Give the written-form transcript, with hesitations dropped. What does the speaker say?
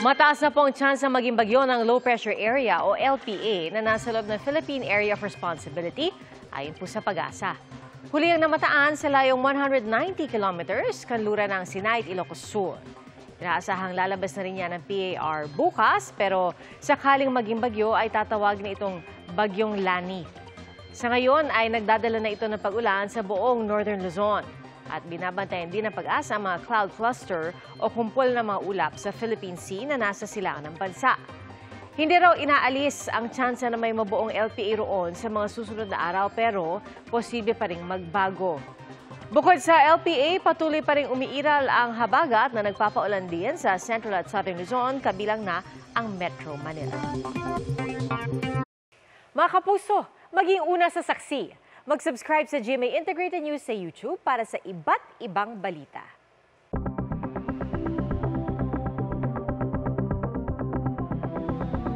Mataas na po ang chance na maging bagyo ng low pressure area o LPA na nasa loob ng Philippine Area of Responsibility ayon po sa Pag-asa. Huli ang namataan sa layong 190 kilometers kanluran ng Sinay at Ilocos Sur. Inaasahang lalabas na rin yan ng PAR bukas pero sakaling maging bagyo ay tatawag na itong Bagyong Lani. Sa ngayon ay nagdadala na ito ng pag-ulan sa buong Northern Luzon. At binabantayan din ng Pag-asa mga cloud cluster o kumpol na mga ulap sa Philippine Sea na nasa silangan ng bansa. Hindi raw inaalis ang tsansa na may mabuong LPA roon sa mga susunod na araw pero posible pa rin magbago. Bukod sa LPA, patuloy pa rin umiiral ang habagat na nagpapaulan din sa Central at Southern Luzon, kabilang na ang Metro Manila. Mga kapuso, maging una sa saksi. Mag-subscribe sa GMA Integrated News sa YouTube para sa iba't ibang balita.